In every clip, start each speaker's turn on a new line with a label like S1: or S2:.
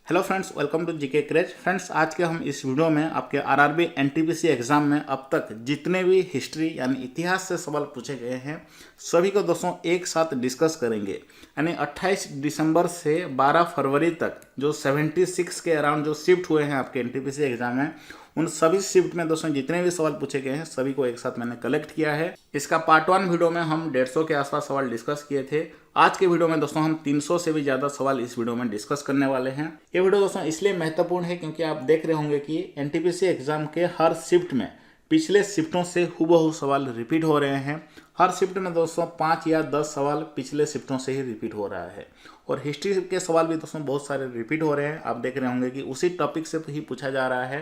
S1: Hello friends, welcome to GK craze. Friends, आज के हम इस वीडियो में आपके आरआरबी एनटीपीसी एग्जाम में अब तक जितने भी हिस्ट्री यानी इतिहास से सवाल पूछे गए हैं सभी को दोस्तों एक साथ डिस्कस करेंगे। यानी 28 दिसंबर से 12 फरवरी तक जो 76 के अराउंड जो शिफ्ट हुए हैं आपके एनटीपीसी एग्जाम में, उन सभी शिफ्ट में दोस्तों जितने भी सवाल पूछे गए हैं सभी को एक साथ मैंने कलेक्ट किया है। इसका पार्ट 1 वीडियो में हम 150 के आसपास सवाल डिस्कस किए थे। आज के वीडियो में दोस्तों हम 300 से भी ज़्यादा सवाल इस वीडियो में डिस्कस करने वाले हैं। ये वीडियो दोस्तों इसलिए महत्वपूर्ण है क्योंकि आप देख रहे होंगे कि एनटीपीसी एग्जाम के हर शिफ्ट में पिछले शिफ्टों से हूबहू सवाल रिपीट हो रहे हैं। हर शिफ्ट में दोस्तों 5 या 10 सवाल पिछले शिफ्टों से ही रिपीट हो रहा है और हिस्ट्री के सवाल भी दोस्तों बहुत सारे रिपीट हो रहे हैं। आप देख रहे होंगे कि उसी टॉपिक से ही पूछा जा रहा है।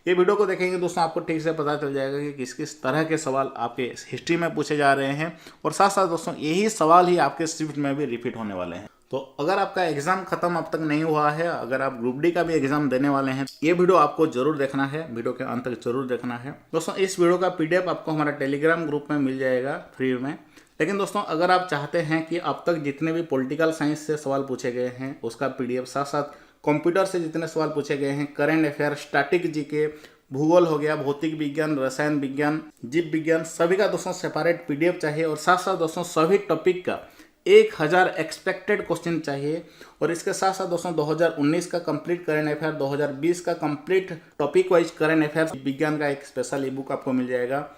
S1: ये वीडियो को देखेंगे दोस्तों आपको ठीक से पता चल जाएगा कि किस किस तरह के सवाल आपके हिस्ट्री में पूछे जा रहे हैं और साथ साथ दोस्तों यही सवाल ही आपके शिफ्ट में भी रिपीट होने वाले हैं। तो अगर आपका एग्जाम खत्म अब तक नहीं हुआ है, अगर आप ग्रुप डी का भी एग्जाम देने वाले हैं, ये वीडियो आपको जरूर देखना है, वीडियो के अंत तक जरूर देखना है। दोस्तों इस वीडियो का पीडीएफ आपको हमारा टेलीग्राम ग्रुप में मिल जाएगा फ्री में। लेकिन दोस्तों अगर आप चाहते हैं कि अब तक जितने भी पॉलिटिकल साइंस से सवाल पूछे गए हैं उसका पीडीएफ, साथ साथ कंप्यूटर से जितने सवाल पूछे गए हैं, करंट अफेयर, स्टैटिक जीके, भूगोल हो गया, भौतिक विज्ञान, रसायन विज्ञान, जीव विज्ञान, सभी का दोस्तों सेपरेट पीडीएफ चाहिए और साथ साथ दोस्तों सभी टॉपिक का 1000 एक्सपेक्टेड क्वेश्चन चाहिए। और इसके साथ साथ दोस्तों 2019 का कंप्लीट करंट अफेयर, 2020 का complete topic wise current affair विज्ञान का एक स्पेशल ई बुक आपको मिल जाएगा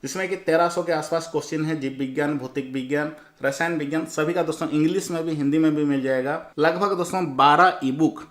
S1: जिसमें कि 1300 के आसपास क्वेश्चन है। जीव विज्ञान, भौतिक विज्ञान, रसायन विज्ञान सभी का दोस्तों इंग्लिश में भी हिंदी में भी मिल जाएगा। लगभग दोस्तों 12 e book,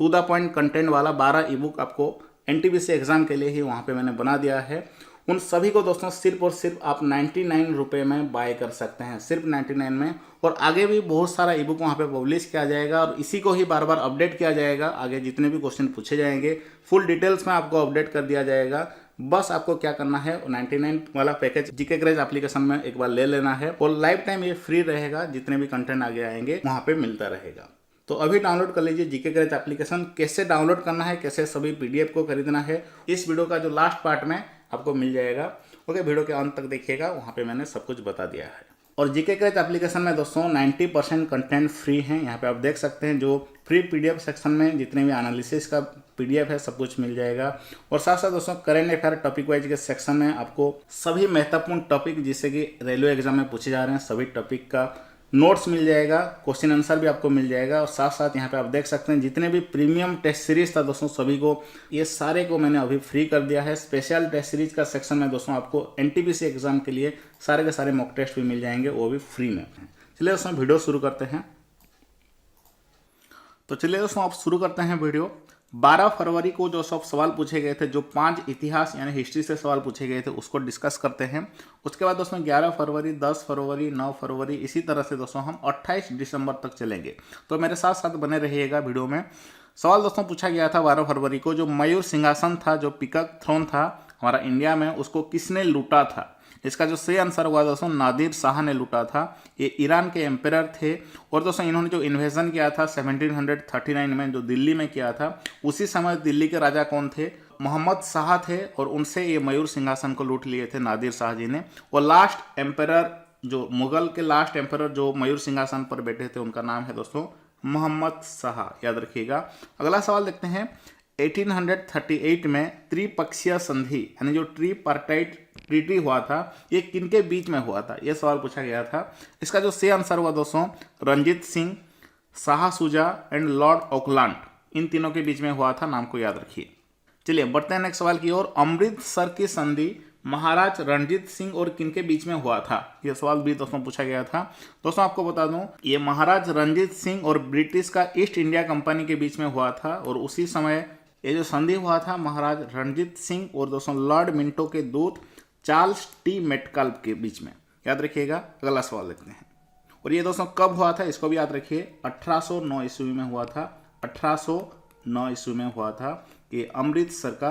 S1: to the point content वाला 12 ई बुक आपको एनटीपीसी एग्जाम के लिए ही वहाँ पे मैंने बना दिया है। उन सभी को दोस्तों सिर्फ और सिर्फ आप 99 रुपये में बाय कर सकते हैं, सिर्फ 99 में। और आगे भी बहुत सारा ई बुक वहाँ पे पब्लिश किया जाएगा और इसी को ही बार बार अपडेट किया जाएगा। आगे जितने भी क्वेश्चन पूछे जाएंगे फुल डिटेल्स में आपको अपडेट कर दिया जाएगा। बस आपको क्या करना है, 99 वाला पैकेज जीके क्रेज एप्लीकेशन में एक बार ले लेना है और लाइफ टाइम ये फ्री रहेगा। जितने भी कंटेंट आगे आएंगे वहाँ पे मिलता रहेगा। तो अभी डाउनलोड कर लीजिए जीके क्रेज एप्लीकेशन। कैसे डाउनलोड करना है, कैसे सभी पीडीएफ को खरीदना है, इस वीडियो का जो लास्ट पार्ट में आपको मिल जाएगा। ओके, वीडियो के अंत तक देखिएगा, वहाँ पे मैंने सब कुछ बता दिया है। और जीके क्रेज एप्लीकेशन में दोस्तों 90% कंटेंट फ्री है। यहाँ पे आप देख सकते हैं जो फ्री पीडीएफ सेक्शन में जितने भी एनालिसिस का पीडीएफ है सब कुछ मिल जाएगा। और साथ साथ दोस्तों करंट अफेयर टॉपिक वाइज के सेक्शन में आपको सभी महत्वपूर्ण टॉपिक जिससे कि रेलवे एग्जाम में पूछे जा रहे हैं सभी टॉपिक का नोट्स मिल जाएगा, क्वेश्चन आंसर भी आपको मिल जाएगा। और साथ साथ यहाँ पे आप देख सकते हैं जितने भी प्रीमियम टेस्ट सीरीज था दोस्तों सभी को, ये सारे को मैंने अभी फ्री कर दिया है। स्पेशल टेस्ट सीरीज का सेक्शन में दोस्तों आपको एनटीपीसी एग्जाम के लिए सारे के सारे मॉक टेस्ट भी मिल जाएंगे, वो भी फ्री में। चलिए दोस्तों वीडियो शुरू करते हैं। तो चलिए दोस्तों आप शुरू करते हैं वीडियो। 12 फरवरी को जो सब सवाल पूछे गए थे, जो 5 इतिहास यानी हिस्ट्री से सवाल पूछे गए थे उसको डिस्कस करते हैं। उसके बाद दोस्तों 11 फरवरी, 10 फरवरी, 9 फरवरी, इसी तरह से दोस्तों हम 28 दिसंबर तक चलेंगे। तो मेरे साथ साथ बने रहिएगा वीडियो में। सवाल दोस्तों पूछा गया था 12 फरवरी को, जो मयूर सिंहासन था, जो पीकॉक थ्रोन था हमारा इंडिया में, उसको किसने लूटा था। इसका जो सही आंसर हुआ दोस्तों नादिर शाह ने लूटा था। ये ईरान के एम्परर थे और दोस्तों इन्होंने जो इन्वेजन किया था 1739 में, जो दिल्ली में किया था, उसी समय दिल्ली के राजा कौन थे, मोहम्मद शाह थे और उनसे ये मयूर सिंहासन को लूट लिए थे नादिर शाह जी ने। और लास्ट एम्परर, जो मुगल के लास्ट एम्परर जो मयूर सिंहासन पर बैठे थे, उनका नाम है दोस्तों मोहम्मद शाह, याद रखिएगा। अगला सवाल देखते हैं। 1838 में त्रिपक्षीय संधि यानी जो ट्रीपार्टाइट ट्रीटी हुआ था, ये किनके बीच में हुआ था, ये सवाल पूछा गया था। इसका जो सही आंसर हुआ दोस्तों Ranjit Singh, Shah Shuja and lord Auckland, इन तीनों के बीच में हुआ था। नाम को याद रखिए। चलिए बढ़ते हैं नेक्स्ट सवाल की ओर। अमृतसर की संधि महाराज रणजीत सिंह और किनके बीच में हुआ था, यह सवाल भी दोस्तों पूछा गया था। दोस्तों आपको बता दूं, ये महाराज रणजीत सिंह और ब्रिटिश का ईस्ट इंडिया कंपनी के बीच में हुआ था। और उसी समय ये जो संधि हुआ था महाराज रणजीत सिंह और दोस्तों लॉर्ड मिंटो के दूत चार्ल्स टी मेटकाल्फ के बीच में, याद रखिएगा। अगला सवाल देखते हैं। और ये दोस्तों कब हुआ था इसको भी याद रखिए। 1809 ईस्वी में हुआ था। 1809 ईस्वी में हुआ था ये अमृतसर का।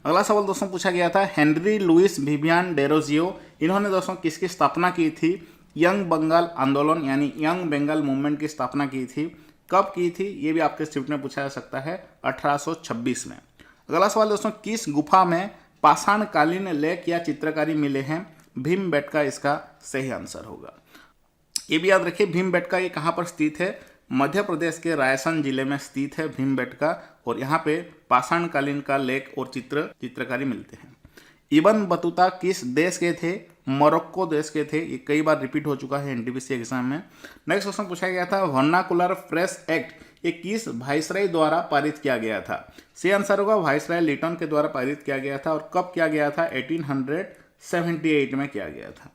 S1: अगला सवाल दोस्तों पूछा गया था। हेनरी लुइस विवियन डेरोजियो, इन्होंने दोस्तों किसकी स्थापना की थी। यंग बंगाल आंदोलन यानी यंग बंगाल मूवमेंट की स्थापना की थी। कब की थी ये भी आपके शिफ्ट में पूछा जा सकता है। 1826 में। अगला सवाल दोस्तों, किस गुफा में पाषाणकालीन लेख या चित्रकारी मिले हैं। भीमबेटका इसका सही आंसर होगा। ये भी याद रखिए भीमबेटका ये कहाँ पर स्थित है, मध्य प्रदेश के रायसेन जिले में स्थित है भीमबेटका, और यहाँ पे पाषाण कालीन का लेख और चित्रकारी मिलते हैं। इब्न बतूता किस देश के थे? मोरक्को देश के थे। ये कई बार रिपीट हो चुका है एनटीपीसी एग्जाम में। नेक्स्ट क्वेश्चन पूछा गया था वर्नाकुलर प्रेस एक्ट ये किस वाइसराय द्वारा पारित किया गया था? सी आंसर होगा वाइसराय लिटन के द्वारा पारित किया गया था। और कब किया गया था? 1878 में किया गया था।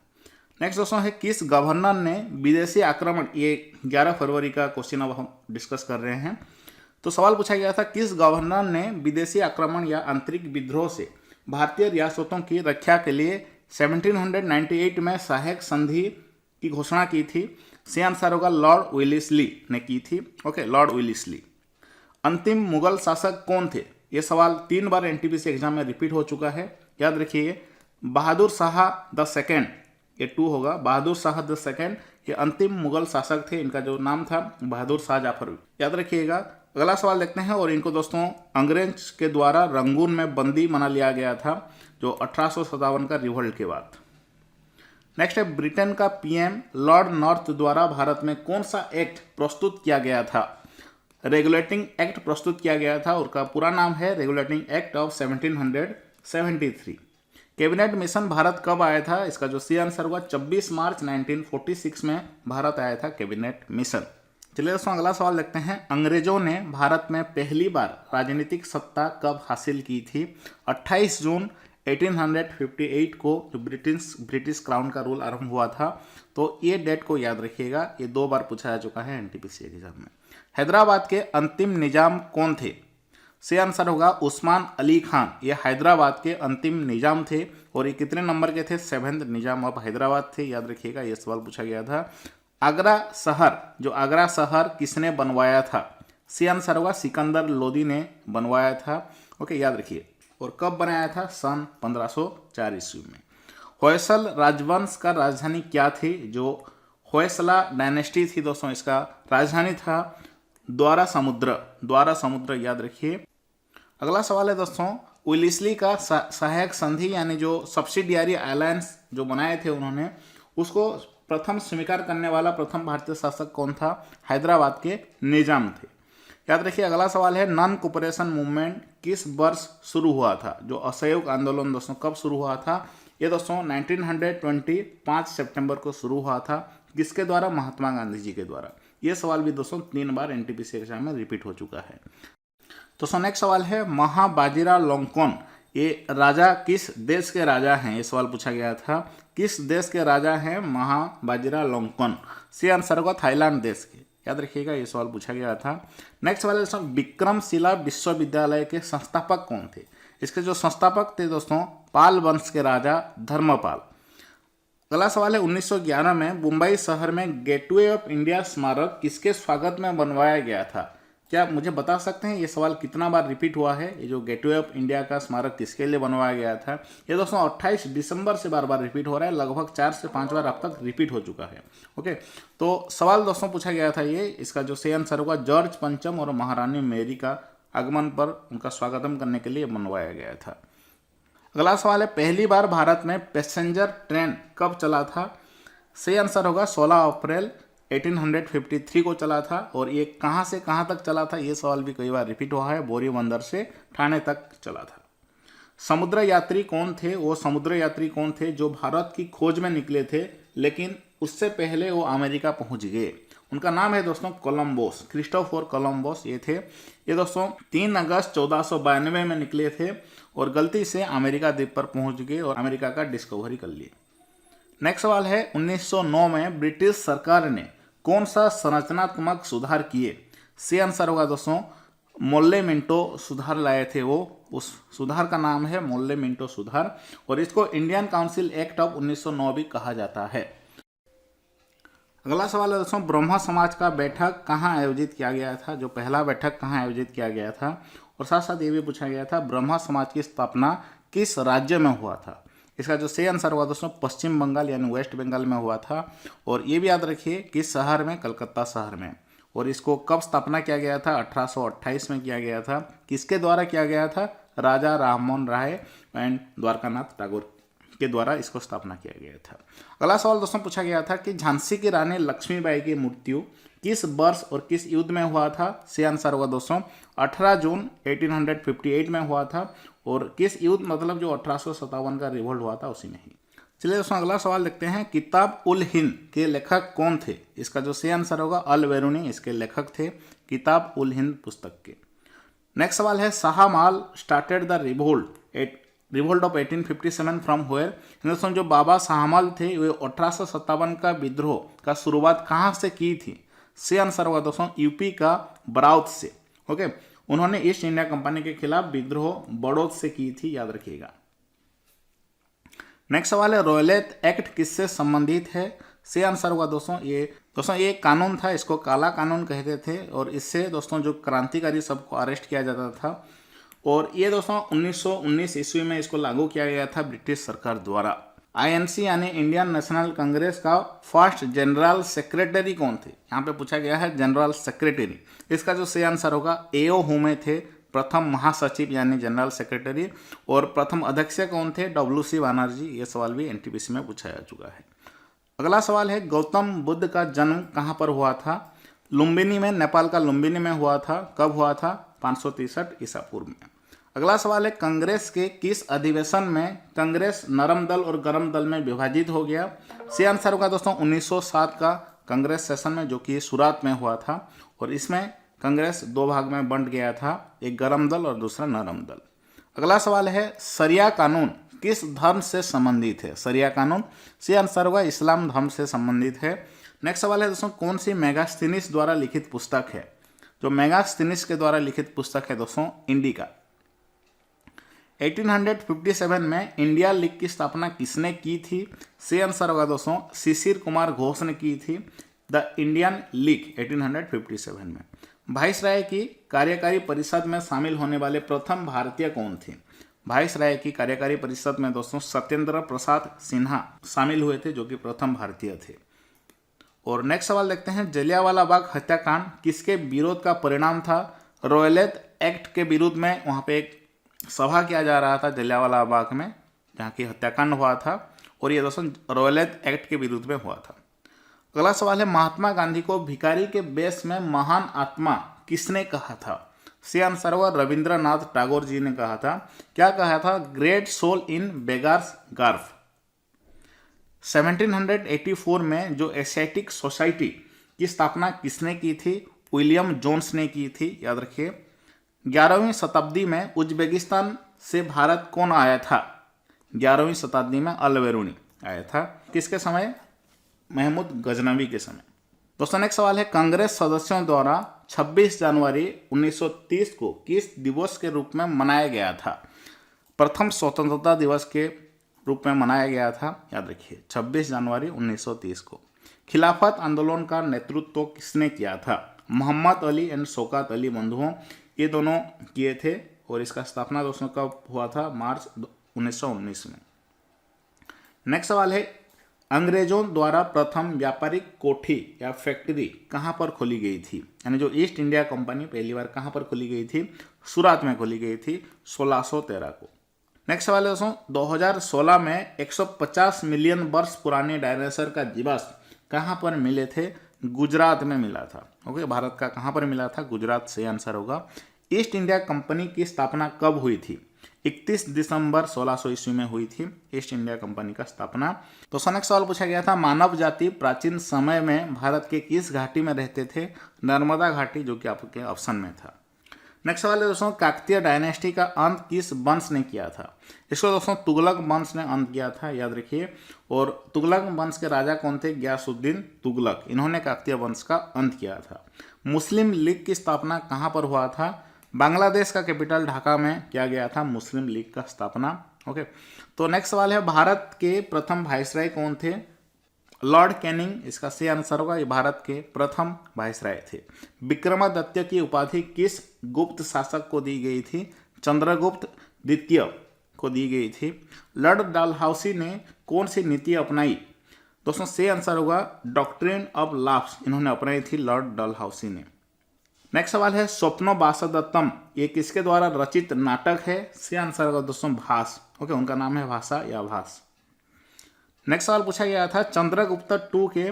S1: नेक्स्ट क्वेश्चन है किस गवर्नर ने विदेशी आक्रमण, ये 11 फरवरी का क्वेश्चन अब हम डिस्कस कर रहे हैं। तो सवाल पूछा गया था किस गवर्नर ने विदेशी आक्रमण या आंतरिक विद्रोह से भारतीय रियासतों की रक्षा के लिए 1798 में सहायक संधि की घोषणा की थी? सी आंसर होगा लॉर्ड विलिस्ली ने की थी। Okay, lord Wellesley. अंतिम मुगल शासक कौन थे? ये सवाल 3 बार एनटीपीसी एग्जाम में रिपीट हो चुका है, याद रखिए। बहादुर शाह द सेकेंड, ये 2 होगा। बहादुर शाह द सेकेंड ये अंतिम मुगल शासक थे। इनका जो नाम था बहादुर शाह जाफर, याद रखिएगा। अगला सवाल देखते हैं। और इनको दोस्तों अंग्रेज के द्वारा रंगून में बंदी बना लिया गया था, जो 1857 का रिवोल्ट के बाद। नेक्स्ट है ब्रिटेन का पीएम लॉर्ड नॉर्थ द्वारा भारत में कौन सा एक्ट प्रस्तुत किया गया था? रेगुलेटिंग एक्ट प्रस्तुत किया गया था, और का पूरा नाम है regulating act of 1773। Cabinet mission Bharat कब आया था? इसका जो सी आंसर हुआ 24 मार्च 1946 में भारत आया था कैबिनेट मिशन। चलिए दोस्तों अगला सवाल देखते हैं। अंग्रेजों ने भारत में पहली बार राजनीतिक सत्ता कब हासिल की थी? 28 जून 1858 को जो ब्रिटिश क्राउन का रूल आरंभ हुआ था। तो ये डेट को याद रखिएगा, ये 2 बार पूछा जा चुका है एनटीपीसी एग्जाम में। हैदराबाद के अंतिम निजाम कौन थे? सी आंसर होगा उस्मान अली खान। ये हैदराबाद के अंतिम निजाम थे, और ये कितने नंबर के थे? 7th निजाम ऑफ हैदराबाद थे, याद रखिएगा। ये सवाल पूछा गया था। आगरा शहर, जो आगरा शहर किसने बनवाया था? सी आंसर होगा सिकंदर लोदी ने बनवाया था। ओके, याद रखिए। और कब बनाया था? सन 1504 ईस्वी में। होयसल राजवंश का राजधानी क्या थी? जो होयसला डायनेस्टी थी दोस्तों, इसका राजधानी था द्वारा समुद्र, याद रखिए। अगला सवाल है दोस्तों विलिस्ली का सहायक संधि यानी जो सब्सिडियरी अलायंस जो बनाए थे उन्होंने, उसको प्रथम स्वीकार करने वाला प्रथम भारतीय शासक कौन था? हैदराबाद के निजाम थे, याद रखिए। अगला सवाल है नॉन कोऑपरेशन मूवमेंट किस वर्ष शुरू हुआ था? जो असहयोग आंदोलन दोस्तों कब शुरू हुआ था? ये दोस्तों 1920 5 सितंबर को शुरू हुआ था। किसके द्वारा? महात्मा गांधी जी के द्वारा। ये सवाल भी दोस्तों 3 बार एनटीपीसी एग्जाम में रिपीट हो चुका है। दोस्तों नेक्स्ट सवाल है महाबाजीराव लोंकोन ये राजा किस देश के राजा हैं? ये सवाल पूछा गया था। किस देश के राजा हैं महाबाजीराव लोंकोन? सी आंसर होगा थाईलैंड देश के, याद रखिएगा। ये सवाल पूछा गया था। नेक्स्ट सवाल है विक्रमशिला विश्वविद्यालय के संस्थापक कौन थे? इसके जो संस्थापक थे दोस्तों पाल वंश के राजा धर्मपाल। अगला सवाल है 1911 में मुंबई शहर में गेटवे ऑफ इंडिया स्मारक किसके स्वागत में बनवाया गया था? क्या मुझे बता सकते हैं ये सवाल कितना बार रिपीट हुआ है? ये जो गेटवे ऑफ इंडिया का स्मारक किसके लिए बनवाया गया था? ये दोस्तों 28 दिसंबर से बार बार रिपीट हो रहा है, लगभग 4 से 5 बार अब तक रिपीट हो चुका है। ओके, तो सवाल दोस्तों पूछा गया था ये, इसका जो सही आंसर होगा जॉर्ज पंचम और महारानी मेरी का आगमन पर उनका स्वागतम करने के लिए बनवाया गया था। अगला सवाल है पहली बार भारत में पैसेंजर ट्रेन कब चला था? सही आंसर होगा 16 अप्रैल 1853 को चला था। और ये कहाँ से कहाँ तक चला था? ये सवाल भी कई बार रिपीट हुआ है। बोरी बंदर से ठाणे तक चला था। समुद्र यात्री कौन थे? वो समुद्र यात्री कौन थे जो भारत की खोज में निकले थे, लेकिन उससे पहले वो अमेरिका पहुंच गए? उनका नाम है दोस्तों कोलंबस, क्रिस्टोफर कोलंबस ये थे। ये दोस्तों 3 अगस्त 1492 में निकले थे और गलती से अमेरिका द्वीप पर पहुंच गए और अमेरिका का डिस्कवरी कर लिए। नेक्स्ट सवाल है 1909 में ब्रिटिश सरकार ने कौन सा संरचनात्मक सुधार किए? सी आंसर होगा दोस्तों मोल्ले मिंटो सुधार लाए थे वो। उस सुधार का नाम है मोल्ले मिंटो सुधार और इसको इंडियन काउंसिल एक्ट ऑफ 1909 भी कहा जाता है। अगला सवाल है दोस्तों ब्रह्मा समाज का बैठक कहाँ आयोजित किया गया था? जो पहला बैठक कहाँ आयोजित किया गया था? और साथ साथ ये भी पूछा गया था ब्रह्मा समाज की स्थापना किस राज्य में हुआ था? इसका जो सही आंसर हुआ दोस्तों पश्चिम बंगाल यानी वेस्ट बंगाल में हुआ था। और ये भी याद रखिए किस शहर में? कलकत्ता शहर में। और इसको कब स्थापना किया गया था? 1828 में किया गया था। किसके द्वारा किया गया था? राजा राममोहन राय एंड द्वारकानाथ टैगोर के द्वारा इसको स्थापना किया गया था। अगला सवाल दोस्तों पूछा गया था कि झांसी की रानी लक्ष्मीबाई की मृत्यु किस वर्ष और किस युद्ध में हुआ था? सही आंसर होगा दोस्तों 18 जून 1858 में हुआ था। और किस युद्ध मतलब जो 1857 का रिवोल्ट हुआ था उसी में ही। चलिए दोस्तों अगला सवाल देखते हैं। किताब उल हिंद के लेखक कौन थे? इसका जो सही आंसर होगा अल बेरूनी इसके लेखक थे, किताब उल हिंद पुस्तक के। नेक्स्ट सवाल है Shah Alam started the revolt of 1857 from where? दोस्तों जो बाबा शाह आलम थे वे 1857 का विद्रोह का शुरुआत कहाँ से की थी? सही आंसर होगा दोस्तों यूपी का बड़ौत से। ओके, उन्होंने ईस्ट इंडिया कंपनी के खिलाफ विद्रोह बड़ौत से की थी, याद रखिएगा। नेक्स्ट सवाल है रॉयलेट एक्ट किससे संबंधित है? सही आंसर होगा दोस्तों ये कानून था, इसको काला कानून कहते थे और इससे दोस्तों जो क्रांतिकारी सबको अरेस्ट किया जाता था। और ये दोस्तों 1919 ईस्वी में इसको लागू किया गया था ब्रिटिश सरकार द्वारा। आईएनसी यानी इंडियन नेशनल कांग्रेस का फर्स्ट जनरल सेक्रेटरी कौन थे? यहाँ पे पूछा गया है जनरल सेक्रेटरी। इसका जो सही आंसर होगा एओ हुमे थे, प्रथम महासचिव यानी जनरल सेक्रेटरी। और प्रथम अध्यक्ष कौन थे? WC बनर्जी। ये सवाल भी एनटीपीसी में पूछा जा चुका है। अगला सवाल है गौतम बुद्ध का जन्म कहाँ पर हुआ था? लुम्बिनी में, नेपाल का लुम्बिनी में हुआ था। कब हुआ था? 563 ईसा पूर्व में। अगला सवाल है कांग्रेस के किस अधिवेशन में कांग्रेस नरम दल और गरम दल में विभाजित हो गया? सही आंसर होगा दोस्तों 1907 का कांग्रेस सेशन में, जो कि सूरत में हुआ था। और इसमें कांग्रेस दो भाग में बंट गया था, एक गरम दल और दूसरा नरम दल। अगला सवाल है शरिया कानून किस धर्म से संबंधित है? शरिया कानून सही आंसर होगा इस्लाम धर्म से संबंधित है। नेक्स्ट सवाल है दोस्तों कौन सी मेगास्थनीज द्वारा लिखित पुस्तक है? जो मेगास्थनीज के द्वारा लिखित पुस्तक है दोस्तों इंडिका। 1857 में इंडिया लीग की स्थापना किसने की थी? सही आंसर होगा दोस्तों शिशिर कुमार घोष ने की थी द इंडियन लीग 1857 में। वाइसराय की कार्यकारी परिषद में शामिल होने वाले प्रथम भारतीय कौन थे? वाइसराय की कार्यकारी परिषद में दोस्तों सत्येंद्र प्रसाद सिन्हा शामिल हुए थे, जो कि प्रथम भारतीय थे। और नेक्स्ट सवाल देखते हैं जलियांवाला बाग हत्याकांड किसके विरोध का परिणाम था? रॉयलेट एक्ट के विरुद्ध में वहाँ पे एक सभा किया जा रहा था जलियांवाला बाग में, जहाँ की हत्याकांड हुआ था। और ये दोस्तों रॉयलेट एक्ट के विरुद्ध में हुआ था। अगला सवाल है महात्मा गांधी को भिखारी के वेश में महान आत्मा किसने कहा था? सही आंसर हुआ रविंद्रनाथ टैगोर जी ने कहा था। क्या कहा था? Great soul in बेगार्स गार्फ। 1784 में जो एशियाटिक सोसाइटी की स्थापना किसने की थी? विलियम जोन्स ने की थी, याद रखिए। 11वीं शताब्दी में उज्बेकिस्तान से भारत कौन आया था? 11वीं शताब्दी में अल बेरूनी आया था। किसके समय? महमूद गजनवी के समय। दोस्तों नेक्स्ट सवाल है कांग्रेस सदस्यों द्वारा 26 जनवरी 1930 को किस दिवस के रूप में मनाया गया था? प्रथम स्वतंत्रता दिवस के रूप में मनाया गया था, याद रखिए 26 जनवरी 1930 को। खिलाफत आंदोलन का नेतृत्व किसने किया था? मोहम्मद अली एंड शौकत अली बंधुओं, ये दोनों किए थे। और इसका स्थापना दोस्तों कब हुआ था? मार्च 1919 में। नेक्स्ट सवाल है अंग्रेजों द्वारा प्रथम व्यापारिक कोठी या फैक्ट्री कहाँ पर खोली गई थी? यानी जो ईस्ट इंडिया कंपनी पहली बार कहाँ पर खोली गई थी? सूरत में खोली गई थी 1613 को। नेक्स्ट सवाल है दोस्तों 2016 में 150 मिलियन वर्ष पुराने डायनासोर का जीवाश्म कहाँ पर मिले थे? गुजरात में मिला था। ओके, भारत का कहाँ पर मिला था? गुजरात से आंसर होगा। ईस्ट इंडिया कंपनी की स्थापना कब हुई थी? 31 दिसंबर 1600 ईस्वी में हुई थी ईस्ट इंडिया कंपनी का स्थापना। तो नेक्स्ट सवाल पूछा गया था मानव जाति प्राचीन समय में भारत के किस घाटी में रहते थे? नर्मदा घाटी, जो कि आपके ऑप्शन में था। नेक्स्ट सवाल है दोस्तों काकतीय डायनेस्टी का अंत किस वंश ने किया था? इसको दोस्तों तुगलक वंश ने अंत किया था, याद रखिए। और तुगलक वंश के राजा कौन थे? गयासुद्दीन तुगलक, इन्होंने काकतीय वंश का अंत किया था। मुस्लिम लीग की स्थापना कहाँ पर हुआ था? बांग्लादेश का कैपिटल ढाका में किया गया था मुस्लिम लीग का स्थापना। ओके, तो नेक्स्ट सवाल है भारत के प्रथम वाइसराय कौन थे? लॉर्ड कैनिंग इसका सही आंसर होगा। ये भारत के प्रथम वाइसराय थे। विक्रमादित्य की उपाधि किस गुप्त शासक को दी गई थी? चंद्रगुप्त द्वितीय को दी गई थी। लॉर्ड डलहौसी ने कौन सी नीति अपनाई? दोस्तों सही आंसर होगा डॉक्ट्रिन ऑफ लॉस, इन्होंने अपनाई थी लॉर्ड डलहौसी ने। नेक्स्ट सवाल है स्वप्नो वासदत्तम, ये किसके द्वारा रचित नाटक है? सही आंसर होगा दोस्तों भास। ओके, उनका नाम है भाषा या भास। नेक्स्ट सवाल पूछा गया था चंद्रगुप्त II के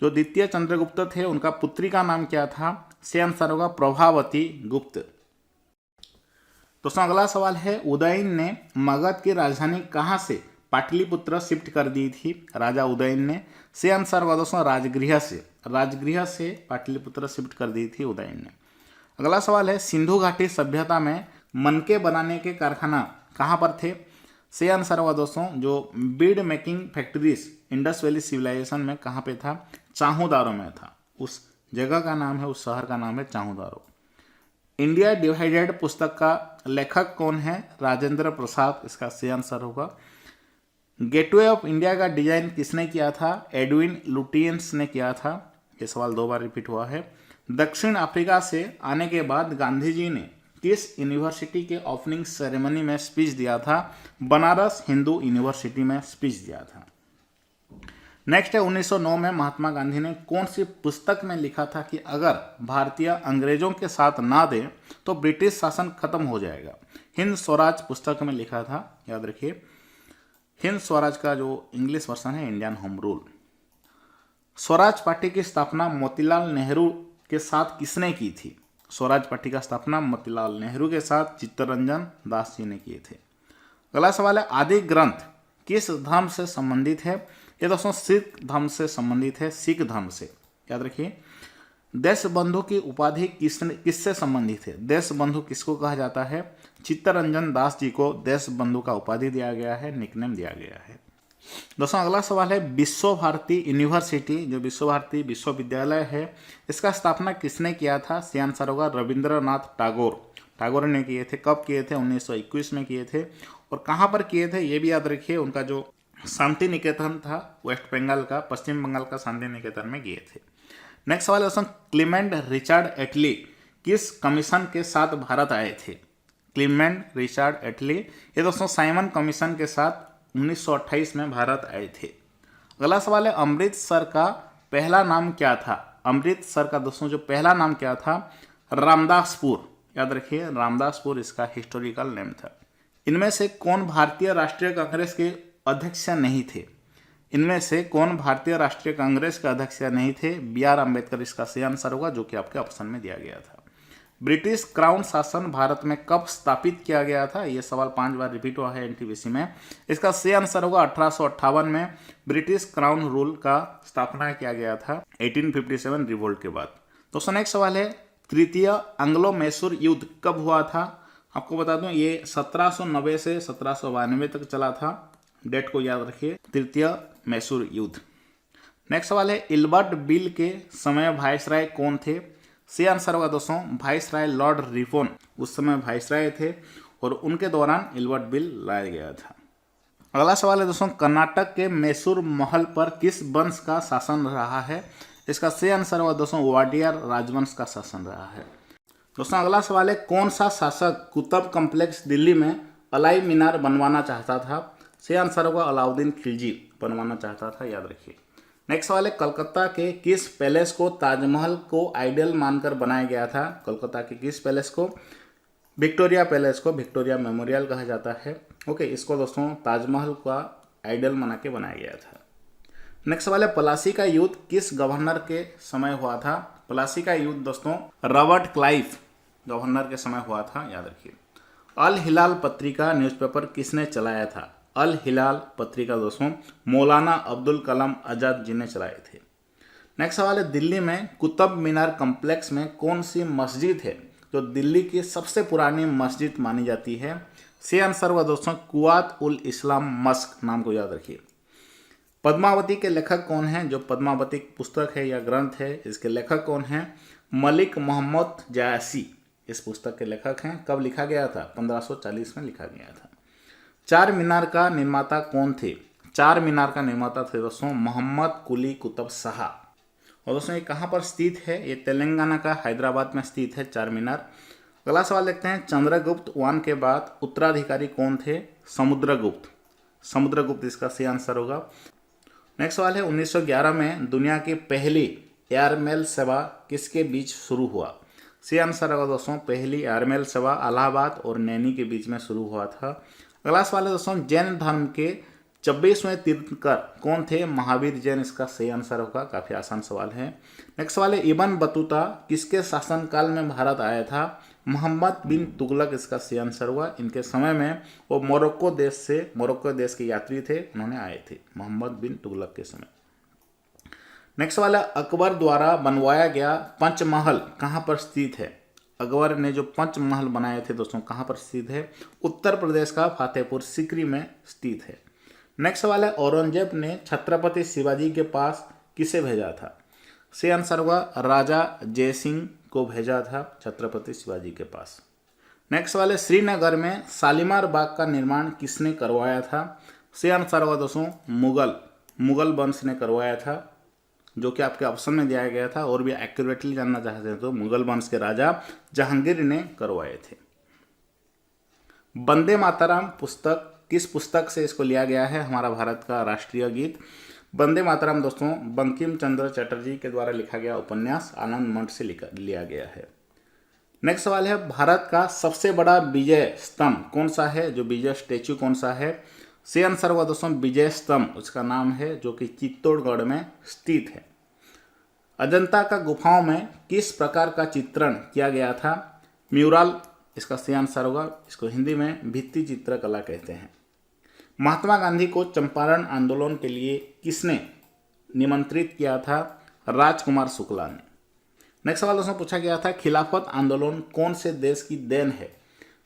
S1: जो द्वितीय चंद्रगुप्त थे उनका पुत्री का नाम क्या था? से आंसर होगा प्रभावती गुप्त। दोस्तों अगला सवाल है, उदयन ने मगध की राजधानी कहाँ से पाटलिपुत्र शिफ्ट कर दी थी? राजा उदयन ने। से आंसर होगा दोस्तों राजगृह से पाटलिपुत्र शिफ्ट कर दी थी उदयन ने। अगला सवाल है, सिंधु घाटी सभ्यता में मनके बनाने के कारखाना कहाँ पर थे? से आंसर होगा दोस्तों जो bead making factories Indus valley civilization में कहाँ पे था? चाहूदारो में था। उस जगह का नाम है, उस शहर का नाम है चाहूदारो। इंडिया डिवाइडेड पुस्तक का लेखक कौन है? राजेंद्र प्रसाद, इसका सही आंसर होगा। गेटवे ऑफ इंडिया का डिजाइन किसने किया था? एडविन लुटियंस ने किया था। ये सवाल 2 बार रिपीट हुआ है। दक्षिण अफ्रीका से आने के बाद गांधी जी ने किस यूनिवर्सिटी के ओपनिंग सेरेमनी में स्पीच दिया था? बनारस हिंदू यूनिवर्सिटी में स्पीच दिया था। नेक्स्ट है, 1909 में महात्मा गांधी ने कौन सी पुस्तक में लिखा था कि अगर भारतीय अंग्रेजों के साथ ना दे तो ब्रिटिश शासन खत्म हो जाएगा? हिंद स्वराज पुस्तक में लिखा था, याद रखिए। हिंद स्वराज का जो इंग्लिश वर्जन है Indian home rule. Swaraj party की स्थापना मोतीलाल नेहरू के साथ किसने की थी? स्वराज पार्टी का स्थापना मोतीलाल नेहरू के साथ चित्तरंजन दास जी ने किए थे। अगला सवाल है, आदि ग्रंथ किस धर्म से संबंधित है? ये दोस्तों सिख धर्म से संबंधित है, सिख धर्म से, याद रखिए। देश बंधु की उपाधि किससे संबंधित है? देश बंधु किसको कहा जाता है? चित्तरंजन दास जी को देश बंधु का उपाधि दिया गया है, निकनेम दिया गया है। दोस्तों अगला सवाल है, विश्व भारती यूनिवर्सिटी जो विश्व भारती विश्वविद्यालय है इसका स्थापना किसने किया था? सही आंसर होगा रविंद्रनाथ टागोर ने किए थे। कब किए थे? 1921 में किए थे। और कहाँ पर किए थे ये भी याद रखिए। उनका जो शांति निकेतन था वेस्ट बंगाल का, पश्चिम बंगाल का शांति निकेतन में किए थे। नेक्स्ट सवाल है दोस्तों, क्लीमेंट रिचर्ड एटली किस कमीशन के साथ भारत आए थे? क्लीमेंट रिचर्ड एटली ये दोस्तों साइमन कमीशन के साथ 1928 में भारत आए थे। अगला सवाल है, अमृतसर का पहला नाम क्या था? अमृतसर का दोस्तों जो पहला नाम क्या था? रामदासपुर, याद रखिए रामदासपुर इसका हिस्टोरिकल नेम था। इनमें से कौन भारतीय राष्ट्रीय कांग्रेस के अध्यक्ष नहीं थे? इनमें से कौन भारतीय राष्ट्रीय कांग्रेस के अध्यक्ष नहीं थे? बी.आर. अम्बेडकर इसका सही आंसर होगा, जो कि आपके ऑप्शन में दिया गया था। ब्रिटिश क्राउन शासन भारत में कब स्थापित किया गया था? यह सवाल 5 बार रिपीट हुआ है एनटीपीसी में। इसका सही आंसर होगा 1858 में ब्रिटिश क्राउन रूल का स्थापना किया गया था 1857 रिवोल्ट के बाद। दोस्तों नेक्स्ट सवाल है, तृतीय एंग्लो मैसूर युद्ध कब हुआ था? आपको बता दूं ये 1790 से 1792 तक चला था। डेट को याद रखिए, तृतीय मैसूर युद्ध। नेक्स्ट सवाल है, इल्बर्ट बिल के समय वायसराय कौन थे? सही आंसर होगा दोस्तों वायसराय लॉर्ड रिफोन उस समय वायसराय थे और उनके दौरान इल्बर्ट बिल लाया गया था। अगला सवाल है दोस्तों, कर्नाटक के मैसूर महल पर किस वंश का शासन रहा है? इसका सही आंसर होगा दोस्तों वाडियार राजवंश का शासन रहा है। दोस्तों अगला सवाल है, कौन सा शासक कुतुब कॉम्प्लेक्स दिल्ली में अलाई मीनार बनवाना चाहता था? सही आंसर होगा अलाउद्दीन खिलजी बनवाना चाहता था, याद रखिए। नेक्स्ट सवाल है, कलकत्ता के किस पैलेस को ताजमहल को आइडियल मानकर बनाया गया था? कलकत्ता के किस पैलेस को? विक्टोरिया पैलेस को विक्टोरिया मेमोरियल कहा जाता है। ओके, इसको दोस्तों ताजमहल का आइडियल बना के बनाया गया था। नेक्स्ट सवाल है, प्लासी का युद्ध किस गवर्नर के समय हुआ था? प्लासी का युद्ध दोस्तों रॉबर्ट क्लाइव गवर्नर के समय हुआ था, याद रखिए। अल हिलाल पत्रिका न्यूज़पेपर किसने चलाया था? अल हिलाल पत्रिका दोस्तों मौलाना अब्दुल कलाम आज़ाद जी ने चलाए थे। नेक्स्ट सवाल है, दिल्ली में कुतुब मीनार कॉम्प्लेक्स में कौन सी मस्जिद है जो दिल्ली की सबसे पुरानी मस्जिद मानी जाती है? सही आंसर हुआ दोस्तों कुआत उल इस्लाम मस्क, नाम को याद रखिए। पद्मावती के लेखक कौन हैं? जो पद्मावती पुस्तक है या ग्रंथ है इसके लेखक कौन हैं? मलिक मोहम्मद जायसी इस पुस्तक के लेखक हैं। कब लिखा गया था? 1540 में लिखा गया था। चार मीनार का निर्माता कौन थे? चार मीनार का निर्माता थे दोस्तों मोहम्मद कुली कुतुब शाह। और दोस्तों ये कहाँ पर स्थित है? ये तेलंगाना का हैदराबाद में स्थित है चार मीनार। अगला सवाल देखते हैं, चंद्रगुप्त वन के बाद उत्तराधिकारी कौन थे? समुद्रगुप्त। समुद्रगुप्त इसका सही आंसर होगा। नेक्स्ट सवाल है, 1911 में दुनिया की पहली एयरमेल सेवा किसके बीच शुरू हुआ? सही आंसर होगा दोस्तों पहली एयरमेल सेवा इलाहाबाद और नैनी के बीच में शुरू हुआ था। अगला सवाल है दोस्तों, जैन धर्म के 26वें तीर्थंकर कौन थे? महावीर जैन इसका सही आंसर होगा। काफ़ी आसान सवाल है। नेक्स्ट सवाल है, इब्न बतूता किसके शासनकाल में भारत आया था? मोहम्मद बिन तुगलक इसका सही आंसर हुआ। इनके समय में वो मोरक्को देश के यात्री थे, उन्होंने आए थे मोहम्मद बिन तुगलक के समय। नेक्स्ट सवाल है, अकबर द्वारा बनवाया गया पंचमहल कहाँ पर स्थित है? अकबर ने जो पंचमहल बनाए थे दोस्तों कहाँ पर स्थित है? उत्तर प्रदेश का फतेहपुर सीकरी में स्थित है। नेक्स्ट सवाल है, औरंगजेब ने छत्रपति शिवाजी के पास किसे भेजा था? सही आंसर हुआ राजा जयसिंह को भेजा था छत्रपति शिवाजी के पास। नेक्स्ट सवाल है, श्रीनगर में शालीमार बाग का निर्माण किसने करवाया था? सही आंसर हुआ दोस्तों मुगल वंश ने करवाया था, जो कि आपके ऑप्शन में दिया गया था। और भी एक्यूरेटली जानना चाहते हैं तो मुगल वंश के राजा जहांगीर ने करवाए थे। वंदे मातरम पुस्तक किस पुस्तक से इसको लिया गया है? हमारा भारत का राष्ट्रीय गीत वंदे मातरम दोस्तों बंकिम चंद्र चटर्जी के द्वारा लिखा गया उपन्यास आनंद मठ से लिया गया है। नेक्स्ट सवाल है, भारत का सबसे बड़ा विजय स्तंभ कौन सा है? जो विजय स्टैचू कौन सा है? सही आंसर हुआ दोस्तों विजय स्तंभ उसका नाम है, जो कि चित्तौड़गढ़ में स्थित है। अजंता का गुफाओं में किस प्रकार का चित्रण किया गया था? म्यूरल इसका सही आंसर होगा। इसको हिंदी में भित्ति चित्रकला कहते हैं। महात्मा गांधी को चंपारण आंदोलन के लिए किसने निमंत्रित किया था? राजकुमार शुक्ला ने। नेक्स्ट सवाल दोस्तों पूछा गया था, खिलाफत आंदोलन कौन से देश की देन है?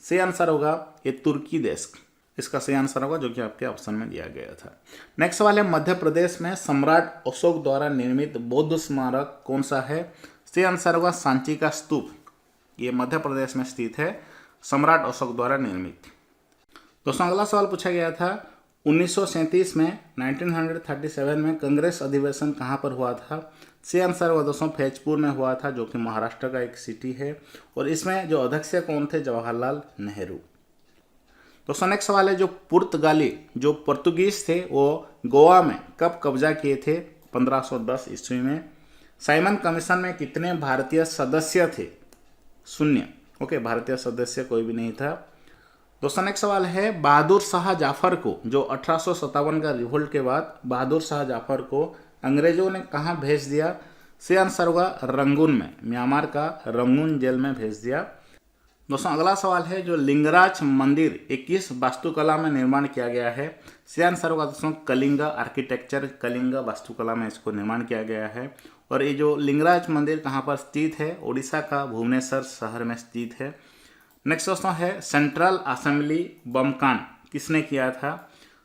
S1: सही आंसर होगा ये तुर्की देश, इसका सही आंसर होगा, जो कि आपके ऑप्शन में दिया गया था। नेक्स्ट सवाल है, मध्य प्रदेश में सम्राट अशोक द्वारा निर्मित बौद्ध स्मारक कौन सा है? सही आंसर होगा सांची का स्तूप, ये मध्य प्रदेश में स्थित है, सम्राट अशोक द्वारा निर्मित। दोस्तों अगला सवाल पूछा गया था, 1937 में 1937 में कांग्रेस अधिवेशन कहाँ पर हुआ था? सही आंसर हुआ दोस्तों फैजपुर में हुआ था, जो कि महाराष्ट्र का एक सिटी है। और इसमें जो अध्यक्ष कौन थे? जवाहरलाल नेहरू। दोस्तों नेक्स्ट सवाल है, जो पुर्तगीज थे वो गोवा में कब कब्जा किए थे? 1510 ईस्वी में। साइमन कमीशन में कितने भारतीय सदस्य थे? 0। ओके, भारतीय सदस्य कोई भी नहीं था। दोस्तों नेक्स्ट सवाल है, बहादुर शाह जाफर को जो 1857 का रिवोल्ट के बाद बहादुर शाह जाफर को अंग्रेजों ने कहाँ भेज दिया? सही आंसर होगा रंगून में, म्यांमार का रंगून जेल में भेज दिया। दोस्तों अगला सवाल है, जो लिंगराज मंदिर 21 वास्तुकला में निर्माण किया गया है? सही आंसर होगा दोस्तों कलिंग आर्किटेक्चर, कलिंग वास्तुकला में इसको निर्माण किया गया है। और ये जो लिंगराज मंदिर कहाँ पर स्थित है? उड़ीसा का भुवनेश्वर शहर में स्थित है। नेक्स्ट दोस्तों है, सेंट्रल असेंबली बम कांड किसने किया था?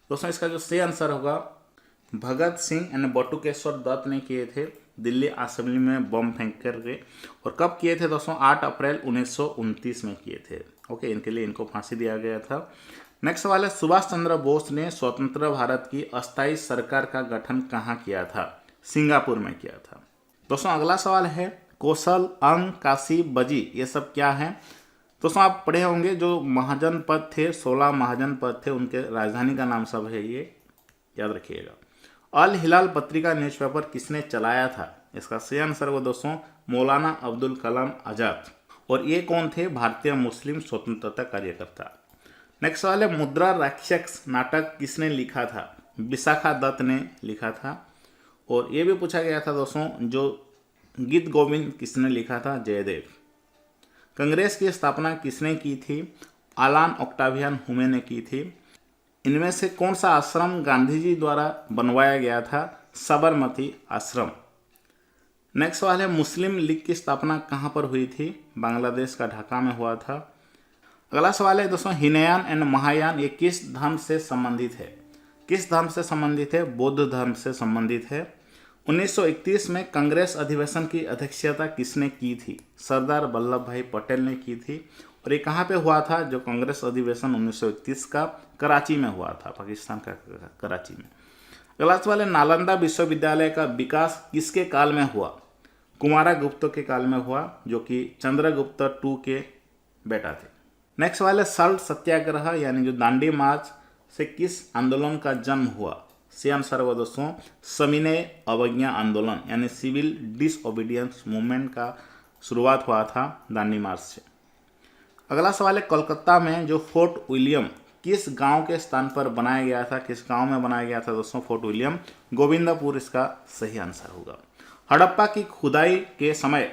S1: दोस्तों इसका जो सही आंसर होगा भगत सिंह एंड बटुकेश्वर दत्त ने किए थे, दिल्ली असेंबली में बम फेंक करके। और कब किए थे दोस्तों? 8 अप्रैल 1929 में किए थे। ओके, इनके लिए इनको फांसी दिया गया था। नेक्स्ट सवाल है, सुभाष चंद्र बोस ने स्वतंत्र भारत की अस्थायी सरकार का गठन कहाँ किया था? सिंगापुर में किया था। दोस्तों अगला सवाल है, कौशल, अंग, काशी, बजी ये सब क्या है? दोस्तों आप पढ़े होंगे जो महाजन पद थे, 16 महाजन पद थे, उनके राजधानी का नाम सब है, ये याद रखिएगा। अल हिलाल पत्रिका न्यूज़पेपर किसने चलाया था? इसका सही आंसर वो दोस्तों मौलाना अब्दुल कलाम आज़ाद। और ये कौन थे? भारतीय मुस्लिम स्वतंत्रता कार्यकर्ता। नेक्स्ट सवाल है, मुद्रा राक्षस नाटक किसने लिखा था? विशाखा दत्त ने लिखा था। और ये भी पूछा गया था दोस्तों, जो गीत गोविंद किसने लिखा था? जयदेव। कांग्रेस की स्थापना किसने की थी? आलान ऑक्टावियन हुमे ने की थी। इनमें से कौन सा आश्रम गांधी जी द्वारा बनवाया गया था? साबरमती आश्रम। नेक्स्ट सवाल है, मुस्लिम लीग की स्थापना कहाँ पर हुई थी? बांग्लादेश का ढाका में हुआ था। अगला सवाल है दोस्तों, हीनयान एंड महायान ये किस धर्म से संबंधित है? किस धर्म से संबंधित है? बौद्ध धर्म से संबंधित है। 1931 में कांग्रेस अधिवेशन की अध्यक्षता किसने की थी? सरदार वल्लभ भाई पटेल ने की थी। और ये कहाँ पे हुआ था? जो कांग्रेस अधिवेशन 1931 का कराची में हुआ था, पाकिस्तान का कराची में। अगला सवाल है, नालंदा विश्वविद्यालय का विकास किसके काल में हुआ? कुमारगुप्त के काल में हुआ, जो कि चंद्रगुप्त II के बेटा थे। नेक्स्ट सवाल है, सल्ट सत्याग्रह यानी जो दांडी मार्च से किस आंदोलन का जन्म हुआ? सही आंसर हुआ दोस्तों सविनय अवज्ञा आंदोलन यानी सिविल डिसओबीडियंस मूवमेंट का शुरुआत हुआ था दांडी मार्च से। अगला सवाल है, कोलकाता में जो फोर्ट विलियम किस गांव के स्थान पर बनाया गया था, किस गांव में बनाया गया था दोस्तों? फोर्ट विलियम गोविंदपुर इसका सही आंसर होगा। हड़प्पा की खुदाई के समय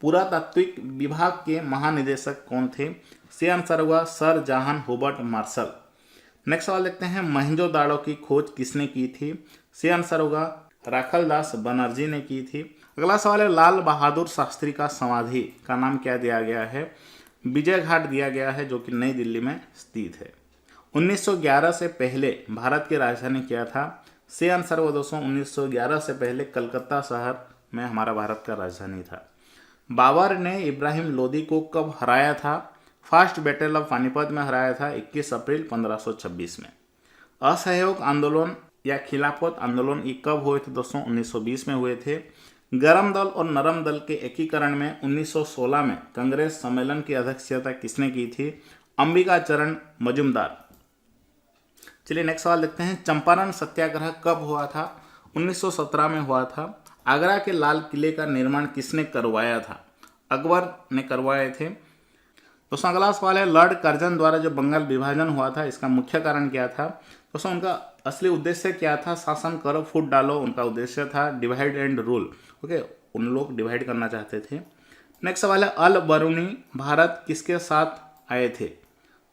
S1: पुरातात्विक विभाग के महानिदेशक कौन थे? सही आंसर होगा sir John Hubert Marshall. Next सवाल देखते हैं, मोहनजोदाड़ो की खोज किसने की थी? सही आंसर होगा राखलदास बनर्जी ने की थी। अगला सवाल है, लाल बहादुर शास्त्री का समाधि का नाम क्या दिया गया है? विजय घाट दिया गया है, जो कि नई दिल्ली में स्थित है। 1911 से पहले भारत की राजधानी क्या था? सही आंसर होगा दोस्तों 1911 से पहले कलकत्ता शहर में हमारा भारत का राजधानी था। बाबर ने इब्राहिम लोदी को कब हराया था? फर्स्ट बैटल ऑफ पानीपत में हराया था 21 अप्रैल 1526 में। असहयोग आंदोलन या खिलाफत आंदोलन ये कब हुए थे दोस्तों? 1920 में हुए थे। गरम दल और नरम दल के एकीकरण में 1916 में कांग्रेस सम्मेलन की अध्यक्षता किसने की थी? अंबिकाचरण मजूमदार। चलिए नेक्स्ट सवाल देखते हैं, चंपारण सत्याग्रह कब हुआ था? 1917 में हुआ था। आगरा के लाल किले का निर्माण किसने करवाया था? अकबर ने करवाए थे। दोस्तों अगला सवाल है, लॉर्ड कर्जन द्वारा जो बंगाल विभाजन हुआ था इसका मुख्य कारण क्या था? दोस्तों उनका असली उद्देश्य क्या था? शासन करो फूट डालो, उनका उद्देश्य था डिवाइड एंड रूल। ओके, उन लोग डिवाइड करना चाहते थे। नेक्स्ट सवाल है, अल बरूनी भारत किसके साथ आए थे?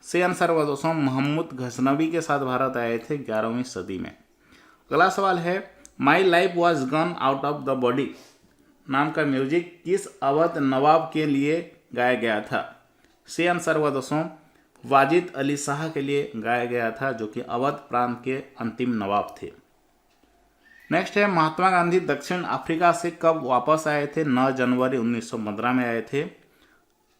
S1: सही आंसर हुआ दोस्तों मोहम्मद गजनवी के साथ भारत आए थे 11वीं सदी में। अगला सवाल है, my life was gun out of the body नाम का म्यूजिक किस अवध नवाब के लिए गाया गया था? सही आंसर हुआ दोस्तों वाजिद अली शाह के लिए गाया गया था, जो कि अवध प्रांत के अंतिम नवाब थे। नेक्स्ट है, महात्मा गांधी दक्षिण अफ्रीका से कब वापस आए थे? 9 जनवरी 1915 में आए थे।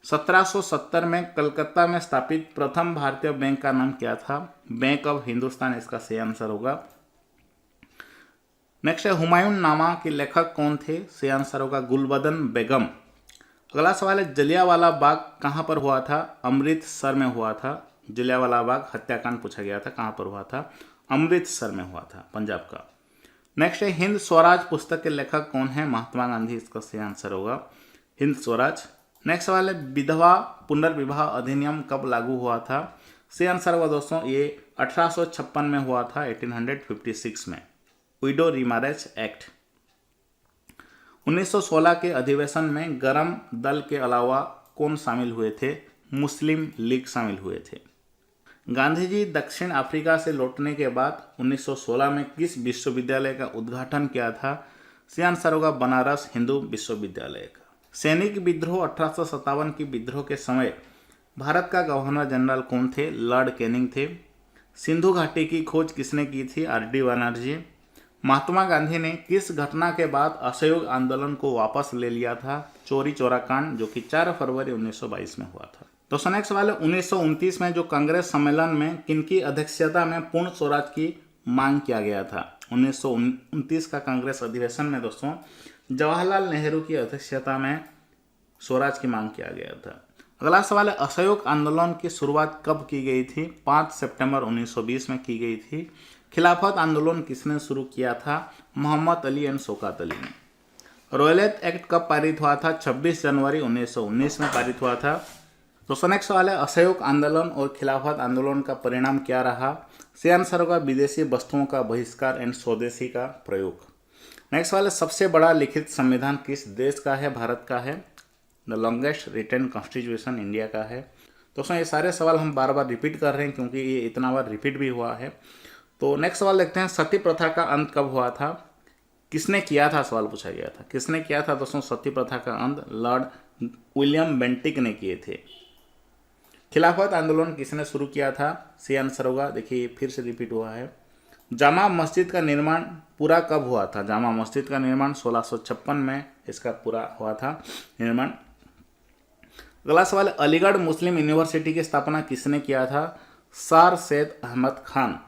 S1: 1770 में कलकत्ता में स्थापित प्रथम भारतीय बैंक का नाम क्या था? बैंक ऑफ हिंदुस्तान इसका सही आंसर होगा। नेक्स्ट है, हुमायूं नामा के लेखक कौन थे? सही आंसर होगा गुलबदन बेगम। अगला सवाल है, जलियांवाला बाग कहाँ पर हुआ था? अमृतसर में हुआ था। जलियांवाला बाग हत्याकांड पूछा गया था, कहाँ पर हुआ था? अमृतसर में हुआ था, पंजाब का। नेक्स्ट है, हिंद स्वराज पुस्तक के लेखक कौन है? महात्मा गांधी इसका सही आंसर होगा हिंद स्वराज। नेक्स्ट सवाल है, विधवा पुनर्विवाह अधिनियम कब लागू हुआ था? सही आंसर होगा दोस्तों ये 1856 में हुआ था, 1856 में, विडो रीमैरेज एक्ट। 1916 के अधिवेशन में गरम दल के अलावा कौन शामिल हुए थे? मुस्लिम लीग शामिल हुए थे। गांधी जी दक्षिण अफ्रीका से लौटने के बाद 1916 में किस विश्वविद्यालय का उद्घाटन किया था? सही आंसर होगा बनारस हिंदू विश्वविद्यालय का। सैनिक विद्रोह 1857 की विद्रोह के समय भारत का गवर्नर जनरल कौन थे? लॉर्ड कैनिंग थे। सिंधु घाटी की खोज किसने की थी? आर.डी. बनर्जी। महात्मा गांधी ने किस घटना के बाद असहयोग आंदोलन को वापस ले लिया था? चौरी चौरा कांड, जो कि 4 फरवरी 1922 में हुआ था। दोस्तों नेक्स्ट सवाल है, 1929 में जो कांग्रेस सम्मेलन में किनकी अध्यक्षता में पूर्ण स्वराज की मांग किया गया था? 1929 का कांग्रेस अधिवेशन में दोस्तों जवाहरलाल नेहरू की अध्यक्षता में स्वराज की मांग किया गया था। अगला सवाल है, असहयोग आंदोलन की शुरुआत कब की गई थी? 5 सितंबर 1920 में की गई थी। खिलाफत आंदोलन किसने शुरू किया था? मोहम्मद अली एंड शौकत अली ने। रॉयलेट एक्ट कब पारित हुआ था? 26 जनवरी 1919 में पारित हुआ था। दोस्तों नेक्स्ट सवाल है, असहयोग आंदोलन और खिलाफत आंदोलन का परिणाम क्या रहा? सही आंसर होगा विदेशी वस्तुओं का बहिष्कार एंड स्वदेशी का प्रयोग। नेक्स्ट सवाल है, सबसे बड़ा लिखित संविधान किस देश का है? भारत का है। The longest written constitution India का है। दोस्तों ये सारे सवाल हम बार बार रिपीट कर रहे हैं क्योंकि ये इतना बार रिपीट भी हुआ है। तो नेक्स्ट सवाल देखते हैं, सती प्रथा का अंत कब हुआ था? किसने किया था? सवाल पूछा गया था, किसने किया था दोस्तों सती प्रथा का अंत? लॉर्ड विलियम बेंटिक ने किए थे। खिलाफत आंदोलन किसने शुरू किया था? सही आंसर होगा, देखिए फिर से रिपीट हुआ है। जामा मस्जिद का निर्माण पूरा कब हुआ था? जामा मस्जिद का निर्माण 1656 में इसका पूरा हुआ था निर्माण। अगला सवाल, अलीगढ़ मुस्लिम यूनिवर्सिटी की स्थापना किसने किया था? सर सैयद अहमद खान।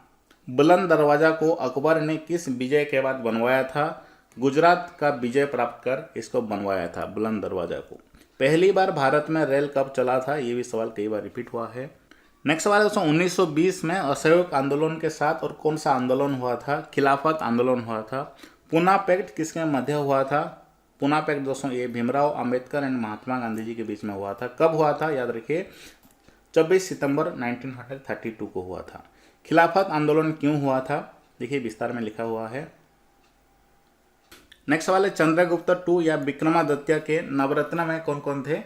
S1: बुलंद दरवाजा को अकबर ने किस विजय के बाद बनवाया था? गुजरात का विजय प्राप्त कर इसको बनवाया था बुलंद दरवाजा को। पहली बार भारत में रेल कब चला था? ये भी सवाल कई बार रिपीट हुआ है। नेक्स्ट सवाल है दोस्तों, 1920 में असहयोग आंदोलन के साथ और कौन सा आंदोलन हुआ था? खिलाफत आंदोलन हुआ था। पूना पैक्ट किसके मध्य हुआ था? पूना पैक्ट दोस्तों ये भीमराव अंबेडकर एंड महात्मा गांधी जी के बीच में हुआ था। कब हुआ था? याद रखिए 24 सितंबर 1932 को हुआ था। खिलाफत आंदोलन क्यों हुआ था, देखिए विस्तार में लिखा हुआ है। नेक्स्ट सवाल है चंद्रगुप्त टू या विक्रमादित्य के नवरत्न में कौन कौन थे।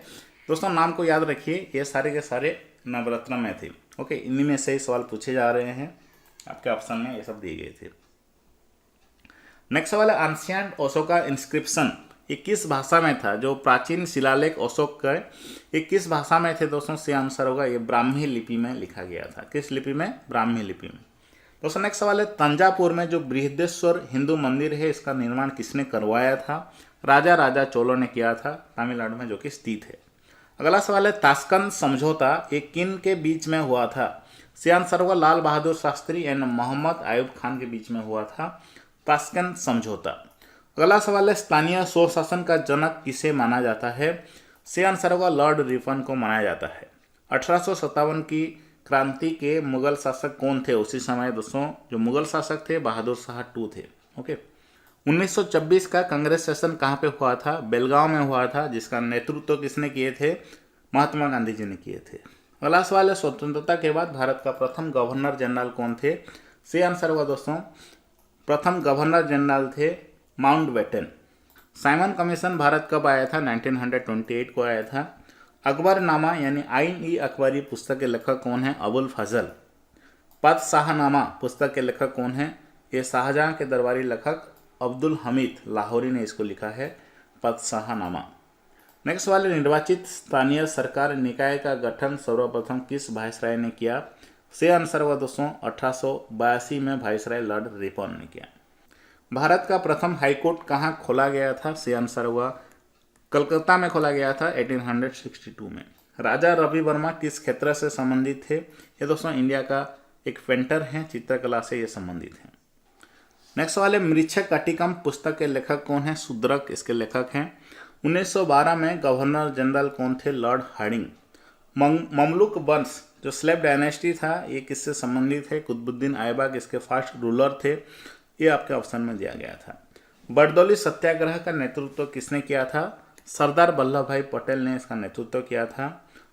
S1: दोस्तों नाम को याद रखिए, ये सारे के सारे नवरत्न में थे। ओके, इन्हीं में से ही सवाल पूछे जा रहे हैं, आपके ऑप्शन में ये सब दिए गए थे। नेक्स्ट सवाल है एंशिएंट अशोका इंस्क्रिप्शन, ये किस भाषा में था। जो प्राचीन शिलालेख अशोक का ये किस भाषा में थे दोस्तों, से आंसर होगा ये ब्राह्मी लिपि में लिखा गया था। किस लिपि में, ब्राह्मी लिपि में। दोस्तों नेक्स्ट सवाल है तंजापुर में जो बृहदेश्वर हिंदू मंदिर है इसका निर्माण किसने करवाया था। राजा चोलों ने किया था, तमिलनाडु में जो कि स्थित है। अगला सवाल है ताशकंद समझौता ये किन के बीच में हुआ था। से आंसर होगा लाल बहादुर शास्त्री एंड मोहम्मद आयूब खान के बीच में हुआ था ताशकंद समझौता। अगला सवाल है स्थानीय स्वशासन का जनक किसे माना जाता है। से आंसर होगा लॉर्ड रिपन को माना जाता है। 1857 की क्रांति के मुगल शासक कौन थे उसी समय दोस्तों, जो मुगल शासक थे बहादुर शाह टू थे। ओके, 1926 का कांग्रेस सेशन कहाँ पे हुआ था, बेलगांव में हुआ था, जिसका नेतृत्व किसने किए थे, महात्मा गांधी जी ने किए थे। अगला सवाल है स्वतंत्रता के बाद भारत का प्रथम गवर्नर जनरल कौन थे। से आंसर हुआ दोस्तों प्रथम गवर्नर जनरल थे माउंटबेटन। साइमन कमीशन भारत कब आया था, 1928 को आया था। अकबरनामा यानी आइन ई अकबरी पुस्तक के लेखक कौन है, अबुल फजल। पदशाहनामा पुस्तक के लेखक कौन है, ये शाहजहां के दरबारी लेखक अब्दुल हमीद लाहौरी ने इसको लिखा है पदशाहनामा। नेक्स्ट वाले निर्वाचित स्थानीय सरकार निकाय का गठन सर्वप्रथम किस वायसराय ने किया। से आंसर हुआ दोस्तों 1882 में वायसराय लॉर्ड रिपन ने किया। भारत का प्रथम हाईकोर्ट कहाँ खोला गया था। से आंसर हुआ कलकत्ता में खोला गया था 1862 में। राजा रवि वर्मा किस क्षेत्र से संबंधित थे। ये दोस्तों इंडिया का एक पेंटर हैं, चित्रकला से ये संबंधित हैं। नेक्स्ट सवाल है मृच्छक कटिकम पुस्तक के लेखक कौन है, शूद्रक इसके लेखक हैं। 1912 में गवर्नर जनरल कौन थे, लॉर्ड हार्डिंग। ममलुक वंश जो स्लेव डायनेस्टी था ये किससे संबंधित है, कुतुबुद्दीन ऐबक इसके फर्स्ट रूलर थे, ये आपके ऑप्शन में दिया गया था। बरदौली सत्याग्रह का नेतृत्व किसने किया था, सरदार वल्लभ भाई पटेल ने इसका नेतृत्व किया था।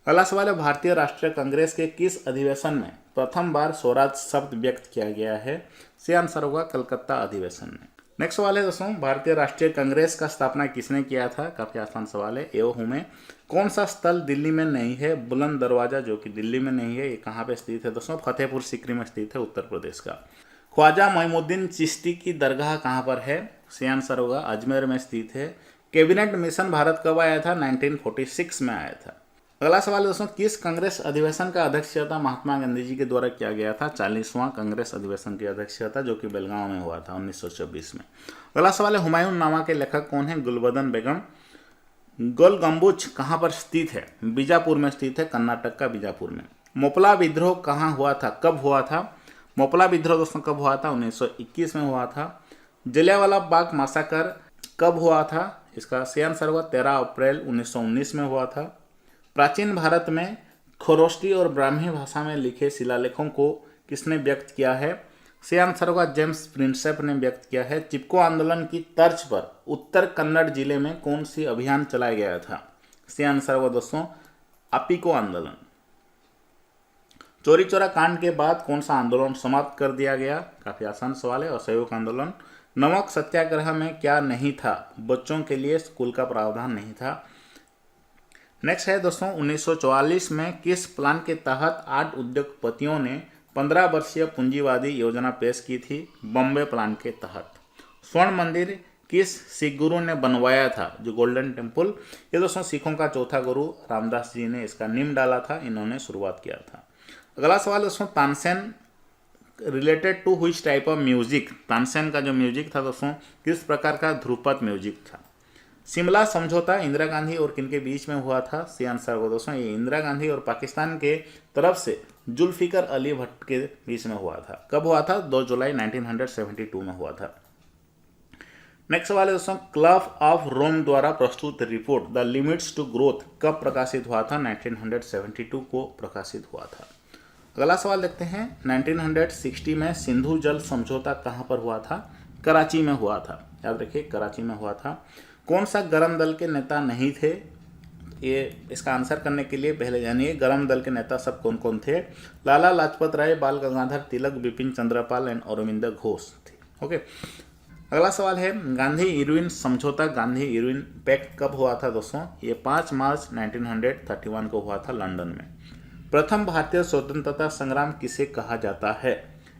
S1: अगला सवाल है भारतीय राष्ट्रीय कांग्रेस के किस अधिवेशन में प्रथम बार स्वराज शब्द व्यक्त किया गया है। से आंसर होगा कलकत्ता अधिवेशन में। नेक्स्ट सवाल है दोस्तों भारतीय राष्ट्रीय कांग्रेस का स्थापना किसने किया था। काफी आसान सवाल है। एवं में कौन सा स्थल दिल्ली में नहीं है, बुलंद दरवाजा जो कि दिल्ली में नहीं है, ये कहाँ पे स्थित है दोस्तों, फतेहपुर सीकरी में स्थित है, उत्तर प्रदेश का। ख्वाजा मोइनुद्दीन चिश्ती की दरगाह कहाँ पर है। से आंसर होगा अजमेर में स्थित है। कैबिनेट मिशन भारत कब आया था, 1946 में आया था। अगला सवाल दोस्तों किस कांग्रेस अधिवेशन का अध्यक्षता महात्मा गांधी जी के द्वारा किया गया था। 40वां कांग्रेस अधिवेशन की अध्यक्षता जो कि बेलगांव में हुआ था 1926 में। अगला सवाल है हुमायूं नामा के लेखक कौन है, गुलबदन बेगम। गोल गम्बुज कहाँ पर स्थित है, बीजापुर में स्थित है, कर्नाटक का बीजापुर में। मोपला विद्रोह कहाँ हुआ था, कब हुआ था। मोपला विद्रोह दोस्तों कब हुआ था, 1921 में हुआ था। जलियांवाला बाग मासाकर कब हुआ था, इसका सही आंसर हुआ 13 अप्रैल 1919 में हुआ था। प्राचीन भारत में खरोष्टी और ब्राह्मी भाषा में लिखे शिलालेखों को किसने व्यक्त किया है। सही आंसर होगा जेम्स प्रिंसेप ने व्यक्त किया है। चिपको आंदोलन की तर्ज पर उत्तर कन्नड़ जिले में कौन सी अभियान चलाया गया था। सही आंसर होगा दोस्तों अपिको आंदोलन। चोरी चोरा कांड के बाद कौन सा आंदोलन समाप्त कर दिया गया, काफी आसान सवाल है, असहयोग आंदोलन। नमक सत्याग्रह में क्या नहीं था, बच्चों के लिए स्कूल का प्रावधान नहीं था। नेक्स्ट है दोस्तों 1944 में किस प्लान के तहत 8 उद्योगपतियों ने 15 वर्षीय पूंजीवादी योजना पेश की थी, बॉम्बे प्लान के तहत। स्वर्ण मंदिर किस सिख गुरु ने बनवाया था, जो गोल्डन टेम्पल, ये दोस्तों सिखों का चौथा गुरु रामदास जी ने इसका नींव डाला था, इन्होंने शुरुआत किया था। अगला सवाल दोस्तों Tansen related to which type of music, Tansen का जो म्यूजिक था दोस्तों किस प्रकार का ध्रुपद म्यूजिक था। शिमला समझौता इंदिरा गांधी और किन के बीच में हुआ था। सी आंसर हो दोस्तों ये इंदिरा गांधी और पाकिस्तान के तरफ से जुल्फिकर अली भट्ट के बीच में हुआ था। कब हुआ था, 2 जुलाई 1972 में हुआ था। नेक्स्ट सवाल है दोस्तों क्लब ऑफ रोम द्वारा प्रस्तुत report the limits to growth कब प्रकाशित हुआ था, 1972 को प्रकाशित हुआ था। अगला सवाल देखते हैं 1960 में सिंधु जल समझौता कहाँ पर हुआ था, कराची में हुआ था। याद रखिए कराची में हुआ था। कौन सा गरम दल के नेता नहीं थे, ये इसका आंसर करने के लिए पहले जानिए गरम दल के नेता सब कौन कौन थे। लाला लाजपत राय, बाल गंगाधर तिलक, बिपिन चंद्रपाल एंड अरविंद घोष थे। ओके, अगला सवाल है गांधी इरविन समझौता, गांधी इरविन पैक्ट कब हुआ था दोस्तों? ये 5 मार्च 1931 को हुआ था लंदन में। प्रथम भारतीय स्वतंत्रता संग्राम किसे कहा जाता है?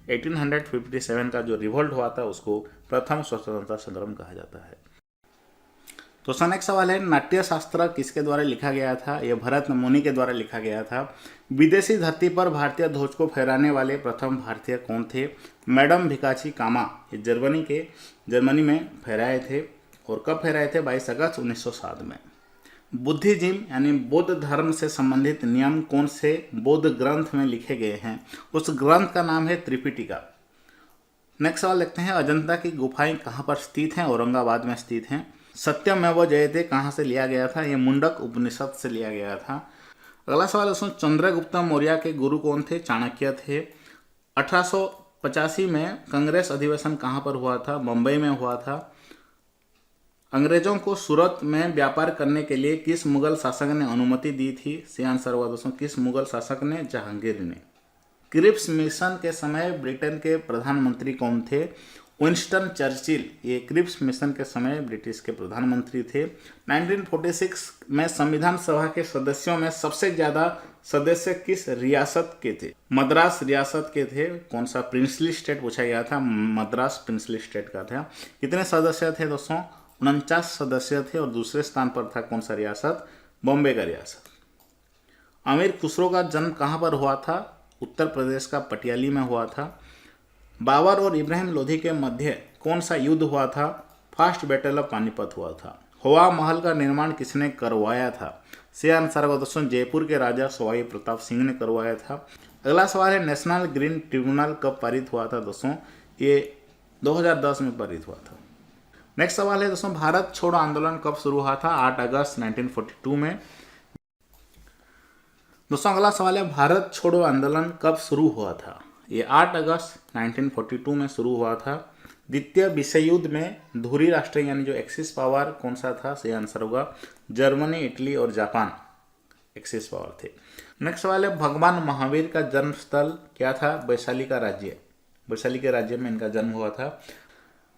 S1: 1857 का जो रिवोल्ट हुआ था उसको प्रथम स्वतंत्रता संग्राम कहा जाता है। तो नेक्स्ट सवाल है नाट्य शास्त्र किसके द्वारा लिखा गया था? यह भरत मुनि के द्वारा लिखा गया था। विदेशी धरती पर भारतीय ध्वज को फहराने वाले प्रथम भारतीय कौन थे? मैडम भिकाची कामा। ये जर्मनी में फहराए थे। और कब फहराए थे? 22 अगस्त 1907 में। बुद्धिज्म यानी बौद्ध धर्म से संबंधित नियम कौन से बौद्ध ग्रंथ में लिखे गए हैं? उस ग्रंथ का नाम है त्रिपिटिका। नेक्स्ट सवाल देखते हैं अजंता की गुफाएं कहाँ पर स्थित हैं? औरंगाबाद में स्थित हैं। सत्यमेव जयते कहाँ से लिया गया था? ये मुंडक उपनिषद से लिया गया था। अगला सवाल दोस्तों चंद्रगुप्त मौर्य के गुरु कौन थे? चाणक्य थे। 1885 में कांग्रेस अधिवेशन कहाँ पर हुआ था? मुंबई में हुआ था। अंग्रेजों को सूरत में व्यापार करने के लिए किस मुगल शासक ने अनुमति दी थी? सही आंसर हुआ दोस्तों किस मुगल शासक ने? जहांगीर ने। क्रिप्स मिशन के समय ब्रिटेन के प्रधानमंत्री कौन थे? Winston Churchill. ये क्रिप्स मिशन के समय ब्रिटिश के प्रधानमंत्री थे। 1946 में संविधान सभा के सदस्यों में सबसे ज्यादा सदस्य किस रियासत के थे? मद्रास रियासत के थे। कौन सा? प्रिंसली स्टेट पूछा गया था, मद्रास प्रिंसली स्टेट का था। कितने सदस्य थे दोस्तों? 49 सदस्य थे। और दूसरे स्थान पर था कौन सा रियासत? बॉम्बे का रियासत। अमीर खुसरो का जन्म कहाँ पर हुआ था? उत्तर प्रदेश का पटियाली में हुआ था। बाबर और इब्राहिम लोधी के मध्य कौन सा युद्ध हुआ था? फर्स्ट बैटल ऑफ पानीपत हुआ था। हवा महल का निर्माण किसने करवाया था? सही आंसर होगा दोस्तों जयपुर के राजा सवाई प्रताप सिंह ने करवाया था। अगला सवाल है नेशनल ग्रीन ट्रिब्यूनल कब पारित हुआ था दोस्तों? ये 2010 में पारित हुआ था। नेक्स्ट सवाल है दोस्तों भारत छोड़ो आंदोलन कब शुरू हुआ था? 8 अगस्त 1942 में। दोस्तों अगला सवाल है भारत छोड़ो आंदोलन कब शुरू हुआ था? ये 8 अगस्त 1942 में शुरू हुआ था। द्वितीय विश्व युद्ध में धुरी राष्ट्र यानी जो एक्सिस पावर कौन सा था? सही आंसर होगा जर्मनी, इटली और जापान एक्सिस पावर थे। नेक्स्ट सवाल है भगवान महावीर का जन्म स्थल क्या था? वैशाली का राज्य। वैशाली के राज्य में इनका जन्म हुआ था।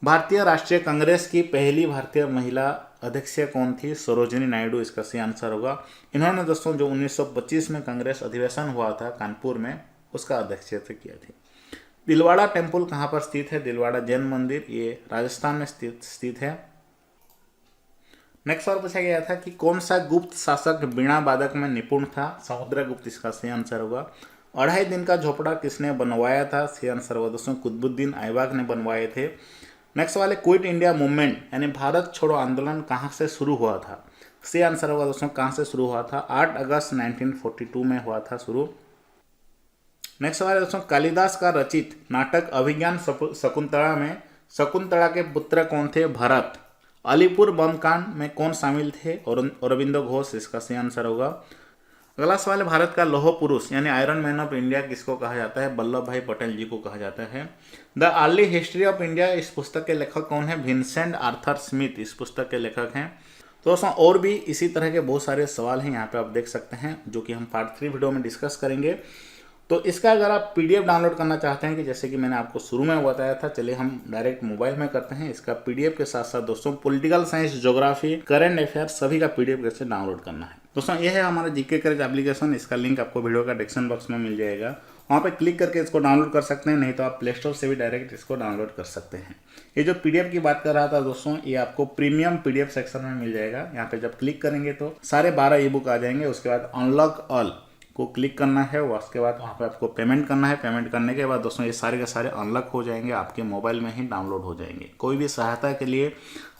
S1: भारतीय राष्ट्रीय कांग्रेस की पहली भारतीय महिला अध्यक्ष कौन थी? सरोजिनी नायडू इसका सही आंसर होगा। इन्होंने दोस्तों जो 1925 में कांग्रेस अधिवेशन हुआ था कानपुर में उसका अध्यक्षता किया थी। दिलवाड़ा टेम्पल कहाँ पर स्थित है? दिलवाड़ा जैन मंदिर ये राजस्थान में स्थित है। नेक्स्ट सवाल पूछा गया था कि कौन सा गुप्त शासक बीणा वादक में निपुण था? समुद्रगुप्त इसका सही आंसर होगा। 2.5 दिन का झोपड़ा किसने बनवाया था? सही आंसर होगा दोस्तों कुतुबुद्दीन ऐबक ने बनवाए थे। नेक्स्ट सवाल है क्विट इंडिया मूवमेंट यानी भारत छोड़ो आंदोलन कहाँ से शुरू हुआ था? सही आंसर होगा दोस्तों कहाँ से शुरू हुआ था? 8 अगस्त 1942 में हुआ था शुरू। नेक्स्ट सवाल है दोस्तों कालिदास का रचित नाटक अभिज्ञान शकुंतला में शकुंतला के पुत्र कौन थे? भरत। अलीपुर बम कांड में कौन शामिल थे? अरविंद घोष इसका सही आंसर होगा। अगला सवाल है भारत का लौह पुरुष यानी आयरन मैन ऑफ इंडिया किसको कहा जाता है? वल्लभ भाई पटेल जी को कहा जाता है। The early history of India इस पुस्तक के लेखक कौन है? विंसेंट आर्थर स्मिथ इस पुस्तक के लेखक हैं। तो दोस्तों और भी इसी तरह के बहुत सारे सवाल हैं यहाँ पे आप देख सकते हैं जो कि हम पार्ट 3 वीडियो में डिस्कस करेंगे। तो इसका अगर आप पीडीएफ डाउनलोड करना चाहते हैं कि जैसे कि मैंने आपको शुरू में बताया था, चलिए हम डायरेक्ट मोबाइल में करते हैं। इसका पीडीएफ के साथ साथ दोस्तों political science, geography, current affair सभी का पीडीएफ कैसे डाउनलोड करना है। दोस्तों ये है हमारा जीके क्रेज एप्लीकेशन। इसका लिंक आपको वीडियो का डिस्क्रिप्शन बॉक्स में मिल जाएगा, वहाँ पे क्लिक करके इसको डाउनलोड कर सकते हैं, नहीं तो आप प्ले स्टोर से भी डायरेक्ट इसको डाउनलोड कर सकते हैं। ये जो पीडीएफ की बात कर रहा था दोस्तों, ये आपको प्रीमियम पीडीएफ सेक्शन में मिल जाएगा। यहाँ पे जब क्लिक करेंगे तो सारे 12 ई बुक आ जाएंगे। उसके बाद अनलॉक ऑल को क्लिक करना है, उसके बाद वहाँ पे आपको पेमेंट करना है। पेमेंट करने के बाद दोस्तों ये सारे के सारे अनलॉक हो जाएंगे, आपके मोबाइल में ही डाउनलोड हो जाएंगे। कोई भी सहायता के लिए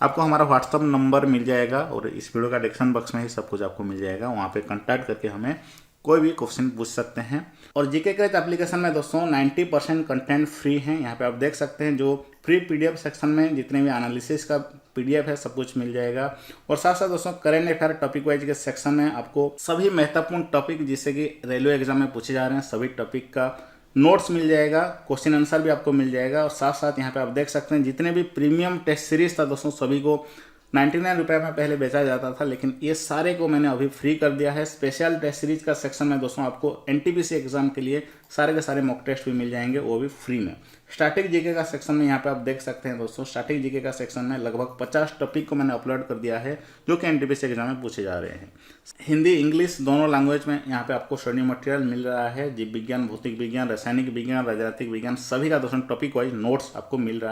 S1: आपको हमारा व्हाट्सअप नंबर मिल जाएगा और इस वीडियो का डिस्क्रिप्शन बॉक्स में ही सब कुछ आपको मिल जाएगा। वहाँ पे कॉन्टैक्ट करके हमें कोई भी क्वेश्चन पूछ सकते हैं। और जीके क्रेज एप्लीकेशन में दोस्तों 90% कंटेंट फ्री है। यहाँ पे आप देख सकते हैं जो फ्री पीडीएफ सेक्शन में जितने भी एनालिसिस का पीडीएफ है सब कुछ मिल जाएगा। और साथ साथ दोस्तों करेंट अफेयर टॉपिक वाइज के सेक्शन में आपको सभी महत्वपूर्ण टॉपिक जिससे कि रेलवे एग्जाम में पूछे जा रहे हैं सभी टॉपिक का नोट्स मिल जाएगा, क्वेश्चन आंसर भी आपको मिल जाएगा। और साथ साथ यहाँ पे आप देख सकते हैं जितने भी प्रीमियम टेस्ट सीरीज था दोस्तों सभी को 99 रुपये में पहले बेचा जाता था, लेकिन ये सारे को मैंने अभी फ्री कर दिया है। स्पेशल टेस्ट सीरीज का सेक्शन में दोस्तों आपको एनटीपीसी एग्जाम के लिए सारे के सारे मॉक टेस्ट भी मिल जाएंगे, वो भी फ्री में। स्टैटिक जीके का सेक्शन में यहाँ पे आप देख सकते हैं दोस्तों, स्टैटिक जीके का सेक्शन में लगभग 50 टॉपिक को मैंने अपलोड कर दिया है जो कि एनटीपीसी एग्जाम में पूछे जा रहे हैं। हिंदी इंग्लिश दोनों लैंग्वेज में यहाँ पे आपको स्टडी मटेरियल मिल रहा है। जीव विज्ञान, भौतिक विज्ञान, रासायनिक विज्ञान, राजनीतिक विज्ञान सभी का दोस्तों टॉपिक वाइज नोट्स आपको मिल रहा है।